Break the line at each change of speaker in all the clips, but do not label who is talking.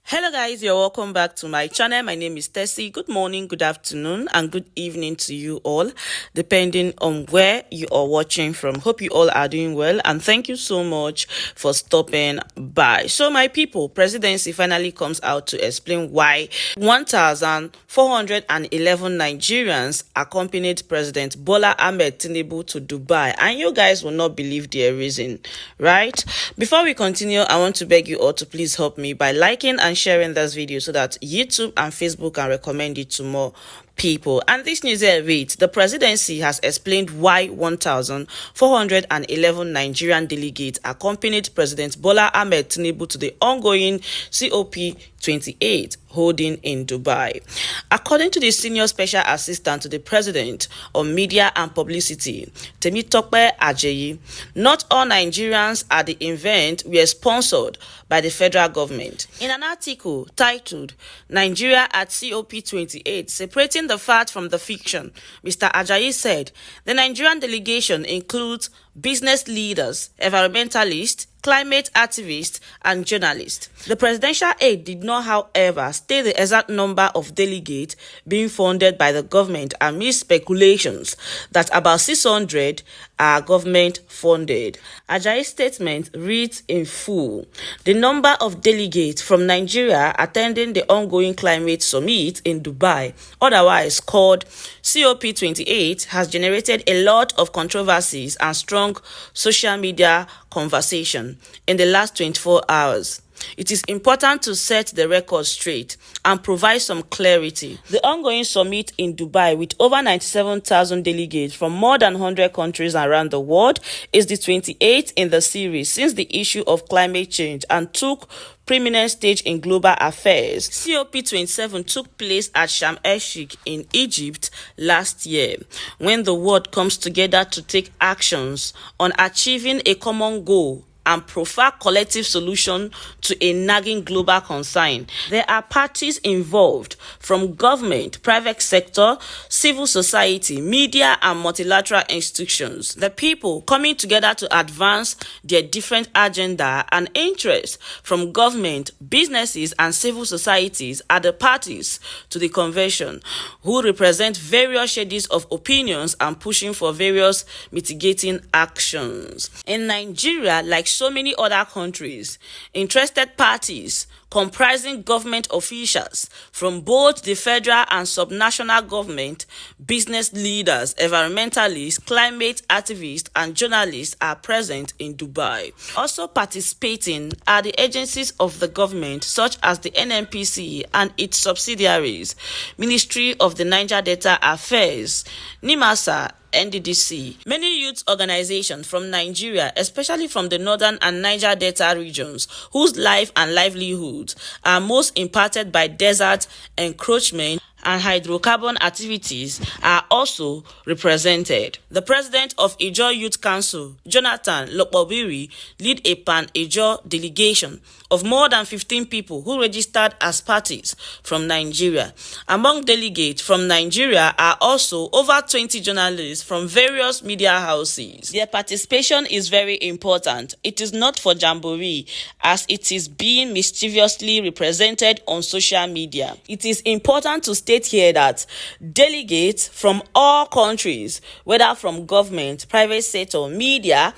Hello guys, you're welcome back to my channel. My name is Tessie. Good morning, good afternoon, and good evening to you all, depending on where you are watching from. Hope you all are doing well, and thank you so much for stopping by. So my people, presidency finally comes out to explain why 1,411 Nigerians accompanied President Bola Ahmed Tinubu to Dubai, and you guys will not believe their reason, right? Before we continue, I want to beg you all to please help me by liking and sharing this video so that YouTube and Facebook can recommend it to more people. And this news here reads, the presidency has explained why 1,411 Nigerian delegates accompanied President Bola Ahmed Tinubu to the ongoing cop28 holding in Dubai. According to the senior special assistant to the president on media and publicity, Temitope Ajayi, not all Nigerians at the event were sponsored by the federal government. In an article titled Nigeria at COP28, separating the fact from the fiction, Mr. Ajayi said the Nigerian delegation includes business leaders, environmentalists, climate activists, and journalists. The presidential aide did not, however, state the exact number of delegates being funded by the government amid speculations that about 600 are government funded. Ajayi's statement reads in full, the number of delegates from Nigeria attending the ongoing climate summit in Dubai, otherwise called COP28, has generated a lot of controversies and strong social media conversation in the last 24 hours. It is important to set the record straight and provide some clarity. The ongoing summit in Dubai, with over 97,000 delegates from more than 100 countries around the world, is the 28th in the series since the issue of climate change and took preeminent stage in global affairs. COP27 took place at Sharm el-Sheikh in Egypt last year, when the world comes together to take actions on achieving a common goal and prefer collective solution to a nagging global concern. There are parties involved from government, private sector, civil society, media, and multilateral institutions. The people coming together to advance their different agenda and interests from government, businesses, and civil societies are the parties to the convention, who represent various shades of opinions and pushing for various mitigating actions. In Nigeria, like so many other countries, interested parties comprising government officials from both the federal and subnational government, business leaders, environmentalists, climate activists, and journalists are present in Dubai. Also participating are the agencies of the government such as the NNPC and its subsidiaries, Ministry of the Niger Delta Affairs, NIMASA, NDDC, many youth organizations from Nigeria, especially from the northern and Niger Delta regions, whose life and livelihoods are most impacted by desert encroachment and hydrocarbon activities, are also represented. The president of Ijaw Youth Council, Jonathan Lokpobiri, lead a pan-Ijaw delegation of more than 15 people who registered as parties from Nigeria. Among delegates from Nigeria are also over 20 journalists from various media houses. Their participation is very important. It is not for jamboree, as it is being mischievously represented on social media. It is important to state here that delegates from all countries, whether from government, private sector, media,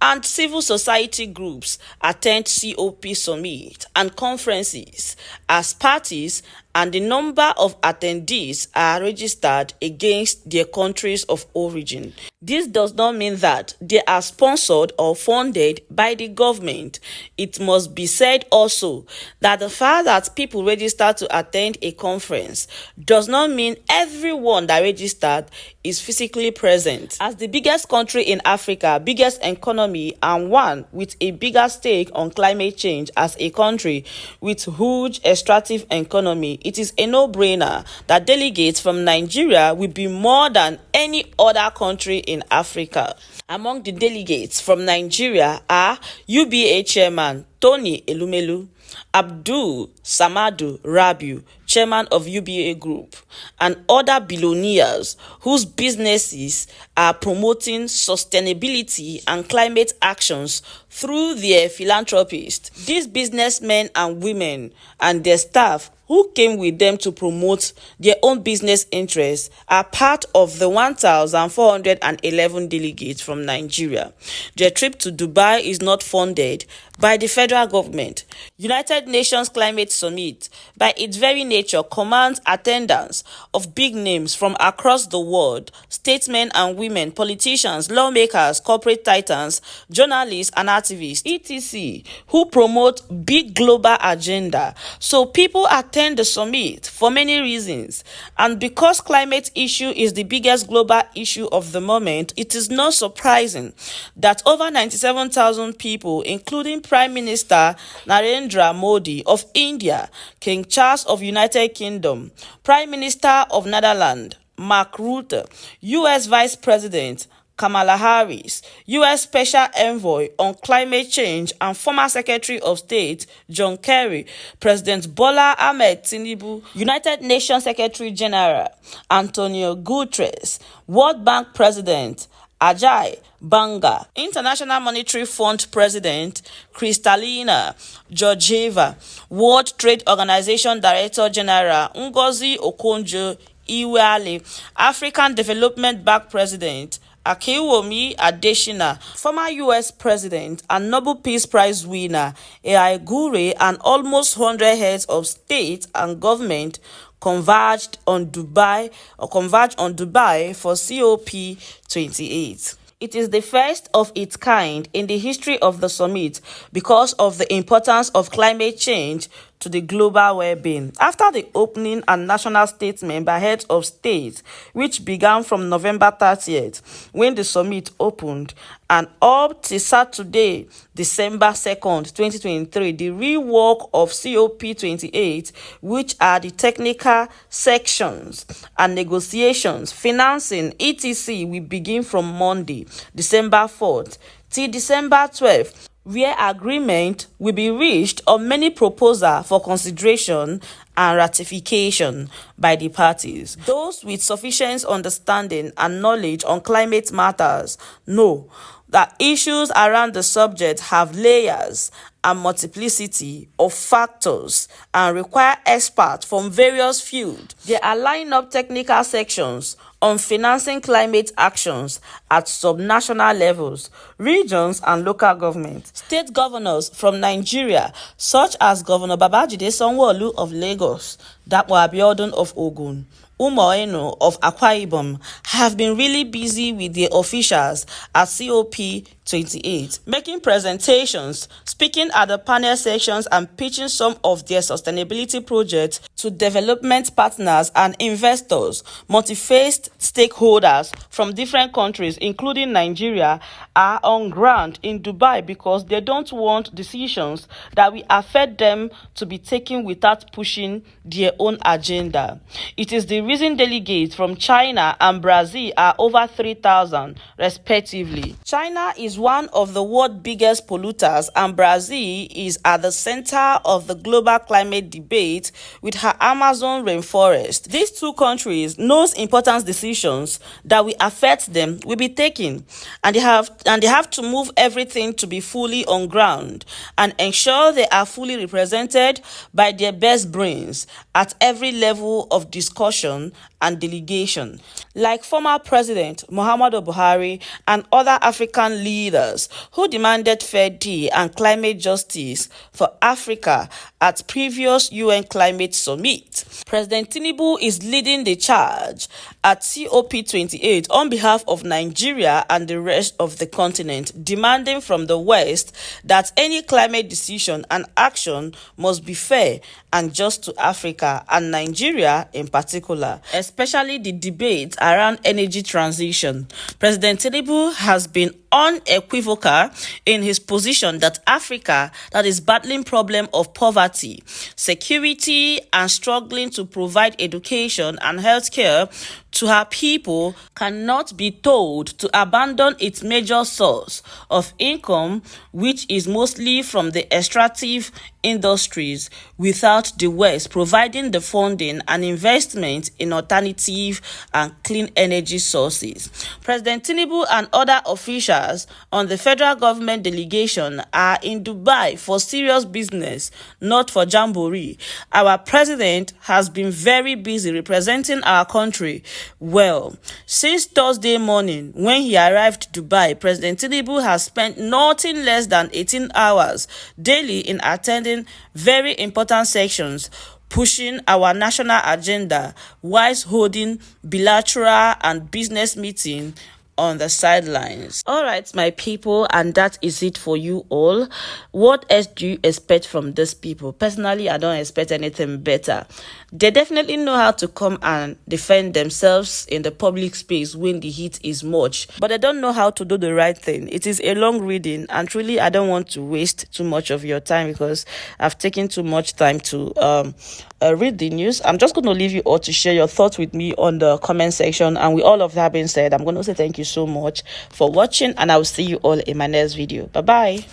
and civil society groups, attend COP summit and conferences as parties, and the number of attendees are registered against their countries of origin. This does not mean that they are sponsored or funded by the government. It must be said also that the fact that people register to attend a conference does not mean everyone that registered is physically present. As the biggest country in Africa, biggest economy, and one with a bigger stake on climate change as a country with huge extractive economy, it is a no-brainer that delegates from Nigeria will be more than any other country in Africa. Among the delegates from Nigeria are UBA Chairman Tony Elumelu, Abdul Samadu Rabiu, chairman of UBA Group, and other billionaires whose businesses are promoting sustainability and climate actions through their philanthropists. These businessmen and women and their staff who came with them to promote their own business interests are part of the 1,411 delegates from Nigeria. Their trip to Dubai is not funded by the federal government. United Nations Climate Summit, by its very nature, commands attendance of big names from across the world, statesmen and women, politicians, lawmakers, corporate titans, journalists and activists, etc., who promote big global agenda. So people attend the summit for many reasons, and because climate issue is the biggest global issue of the moment, it is not surprising that over 97,000 people, including Prime Minister Narendra Modi of India, King Charles of United Kingdom, Prime Minister of Netherlands Mark Rutte, US Vice President Kamala Harris, U.S. Special Envoy on Climate Change and former Secretary of State John Kerry, President Bola Ahmed Tinubu, United Nations Secretary General Antonio Guterres, World Bank President Ajay Banga, International Monetary Fund President Kristalina Georgieva, World Trade Organization Director General Ngozi Okonjo-Iweala, African Development Bank President Akiwumi Adesina, former U.S. President and Nobel Peace Prize winner A.I. Gure, and almost 100 heads of state and government converged on Dubai for COP28. It is the first of its kind in the history of the summit because of the importance of climate change to the global well-being. After the opening and national statement by heads of state, which began from November 30th, when the summit opened, and up to Saturday, December 2nd, 2023, the real work of COP28, which are the technical sections and negotiations, financing, etc., will begin from Monday, December 4th, till December 12th, where agreement will be reached on many proposals for consideration and ratification by the parties. Those with sufficient understanding and knowledge on climate matters know that issues around the subject have layers and multiplicity of factors and require experts from various fields. They are lining up technical sections on financing climate actions at subnational levels, regions and local governments. State governors from Nigeria, such as Governor Babajide Sanwo-Olu of Lagos, Dapo Abiodun of Ogun, Umo Eno of Akwa Ibom, have been really busy with their officials at COP28, making presentations, speaking at the panel sections and pitching some of their sustainability projects to development partners and investors. Multi-faced stakeholders from different countries, including Nigeria, are on ground in Dubai because they don't want decisions that will affect them to be taken without pushing their own agenda. It is the reason delegates from China and Brazil are over 3,000 respectively. China is one of the world's biggest polluters, and Brazil is at the center of the global climate debate with her Amazon rainforest. These two countries knows important decisions that will affect them will be taken, and they have to move everything to be fully on ground and ensure they are fully represented by their best brains at every level of discussion and delegation. Like former President Muhammadu Buhari and other African leaders who demanded fair deal and climate justice for Africa at previous UN climate summit. President Tinubu is leading the charge at COP28 on behalf of Nigeria and the rest of the continent, demanding from the West that any climate decision and action must be fair and just to Africa and Nigeria in particular, especially the debate around energy transition. President Tinubu has been unequivocal in his position that Africa that is battling problem of poverty, security, and struggling to provide education and healthcare to her people cannot be told to abandon its major source of income, which is mostly from the extractive industries, without the West providing the funding and investment in alternative and clean energy sources. President Tinubu and other officials on the federal government delegation are in Dubai for serious business, not for jamboree. Our president has been very busy representing our country well. Since Thursday morning, when he arrived Dubai, President Tinubu has spent nothing less than 18 hours daily in attending very important sections pushing our national agenda whilst holding bilateral and business meeting on the sidelines. All right, my people, and that is it for you all. What else do you expect from these people? Personally, I don't expect anything better. They definitely know how to come and defend themselves in the public space when the heat is much, but they don't know how to do the right thing. It is a long reading, and truly I don't want to waste too much of your time because I've taken too much time to read the news. I'm just going to leave you all to share your thoughts with me on the comment section, and with all of that being said, I'm going to say thank you so much for watching, and I will see you all in my next video. Bye.